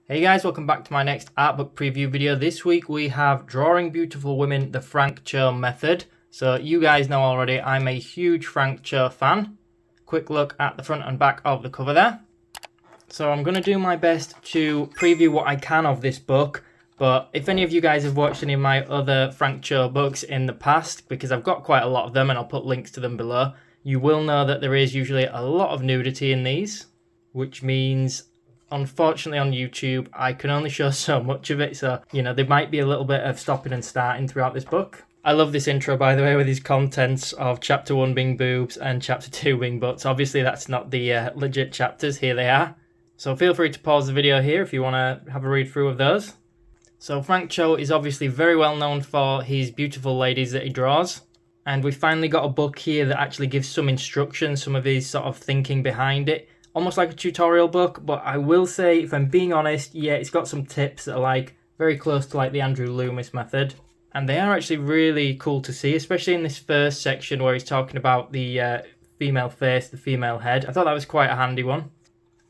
Hey guys, welcome back to my next art book preview video. This week we have Drawing Beautiful Women, the Frank Cho method. So you guys know already, I'm a huge Frank Cho fan. Quick look at the front and back of the cover there. So I'm going to do my best to preview what I can of this book. But if any of you guys have watched any of my other Frank Cho books in the past, because I've got quite a lot of them and I'll put links to them below, you will know that there is usually a lot of nudity in these, which means unfortunately on YouTube I can only show so much of it, so there might be a little bit of stopping and starting throughout this book. I love this intro, by the way, with his contents of chapter 1 being boobs and chapter 2 being butts. Obviously that's not the legit chapters, here they are. So feel free to pause the video here if you want to have a read through of those. So Frank Cho is obviously very well known for his beautiful ladies that he draws. And we finally got a book here that actually gives some instruction, some of his sort of thinking behind it. Almost like a tutorial book, but I will say, if I'm being honest, yeah, it's got some tips that are like very close to like the Andrew Loomis method. And they are actually really cool to see, especially in this first section where he's talking about the female face, the female head. I thought that was quite a handy one.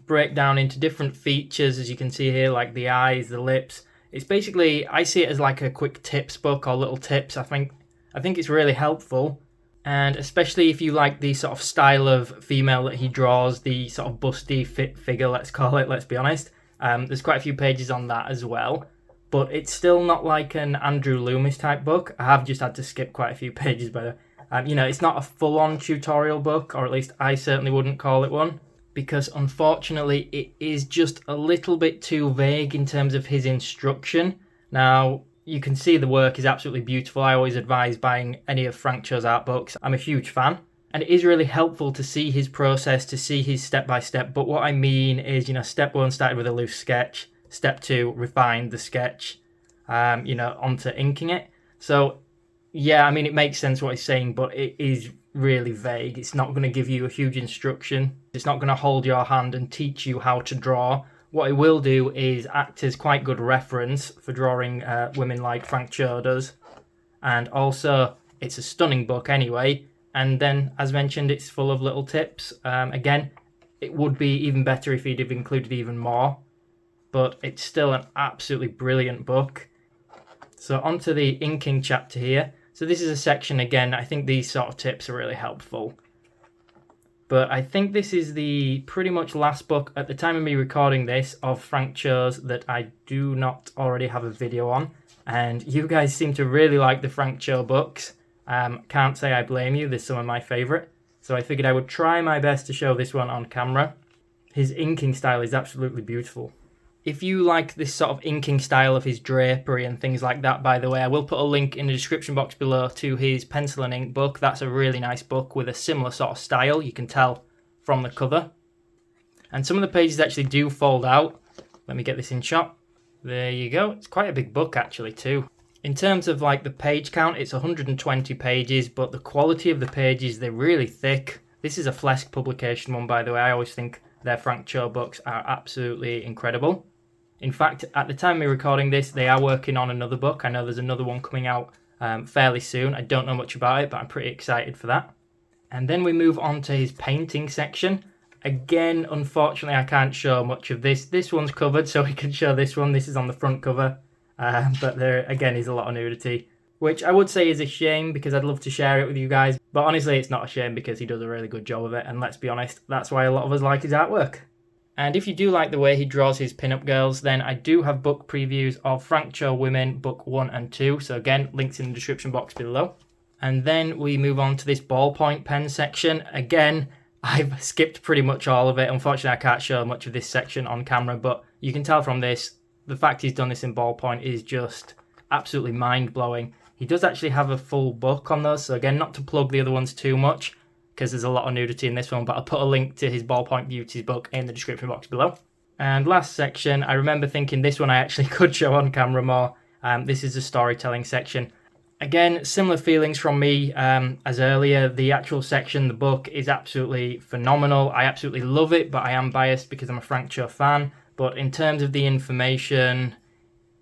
Break down into different features, as you can see here, like the eyes, the lips. It's basically, I see it as like a quick tips book or little tips. I think it's really helpful. And especially if you like the sort of style of female that he draws, the sort of busty fit figure, let's call it, let's be honest. There's quite a few pages on that as well. But it's still not like an Andrew Loomis type book. I have just had to skip quite a few pages, but it's not a full-on tutorial book, or at least I certainly wouldn't call it one. Because unfortunately it is just a little bit too vague in terms of his instruction. Now, you can see the work is absolutely beautiful. I always advise buying any of Frank Cho's art books. I'm a huge fan. And it is really helpful to see his process, to see his step-by-step. But what I mean is, step 1 started with a loose sketch. Step 2, refined the sketch, onto inking it. So, yeah, it makes sense what he's saying, but it is really vague. It's not going to give you a huge instruction. It's not going to hold your hand and teach you how to draw. What it will do is act as quite good reference for drawing women like Frank Cho does. And also, it's a stunning book anyway. And then, as mentioned, it's full of little tips. Again, it would be even better if he'd have included even more. But it's still an absolutely brilliant book. So onto the inking chapter here. So this is a section, again, I think these sort of tips are really helpful. But I think this is the pretty much last book at the time of me recording this of Frank Cho's that I do not already have a video on. And you guys seem to really like the Frank Cho books. Can't say I blame you, there's some of my favourite. So I figured I would try my best to show this one on camera. His inking style is absolutely beautiful. If you like this sort of inking style of his drapery and things like that, by the way, I will put a link in the description box below to his pencil and ink book. That's a really nice book with a similar sort of style, you can tell from the cover. And some of the pages actually do fold out. Let me get this in shot. There you go. It's quite a big book actually too. In terms of like the page count, it's 120 pages, but the quality of the pages, they're really thick. This is a Flesk publication one, by the way. I always think their Frank Cho books are absolutely incredible. In fact, at the time of me recording this, they are working on another book. I know there's another one coming out fairly soon. I don't know much about it, but I'm pretty excited for that. And then we move on to his painting section. Again, unfortunately, I can't show much of this. This one's covered, so we can show this one. This is on the front cover. But there, again, is a lot of nudity, which I would say is a shame because I'd love to share it with you guys. But honestly, it's not a shame because he does a really good job of it. And let's be honest, that's why a lot of us like his artwork. And if you do like the way he draws his pin-up girls, then I do have book previews of Frank Cho Women, book 1 and 2. So again, links in the description box below. And then we move on to this ballpoint pen section. Again, I've skipped pretty much all of it. Unfortunately, I can't show much of this section on camera, but you can tell from this, the fact he's done this in ballpoint is just absolutely mind-blowing. He does actually have a full book on those. So again, not to plug the other ones too much, because there's a lot of nudity in this one, but I'll put a link to his Ballpoint Beauties book in the description box below. And last section, I remember thinking this one I actually could show on camera more. This is the storytelling section. Again, similar feelings from me as earlier. The actual section, the book, is absolutely phenomenal. I absolutely love it, but I am biased because I'm a Frank Cho fan. But in terms of the information,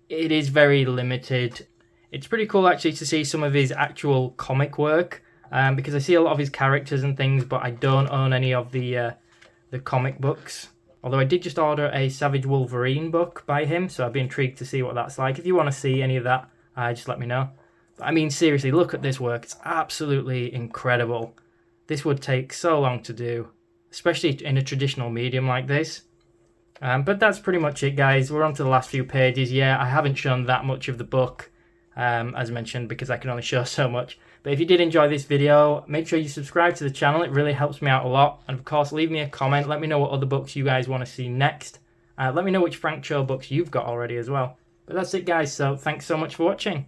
it is very limited. It's pretty cool actually to see some of his actual comic work. Because I see a lot of his characters and things, but I don't own any of the comic books. Although I did just order a Savage Wolverine book by him, so I'd be intrigued to see what that's like. If you want to see any of that, just let me know. But I mean, seriously, look at this work. It's absolutely incredible. This would take so long to do, especially in a traditional medium like this. But that's pretty much it, guys. We're on to the last few pages. Yeah, I haven't shown that much of the book, as mentioned, because I can only show so much. But if you did enjoy this video, make sure you subscribe to the channel. It really helps me out a lot. And of course, leave me a comment. Let me know what other books you guys want to see next. Let me know which Frank Cho books you've got already as well. But that's it, guys. So thanks so much for watching.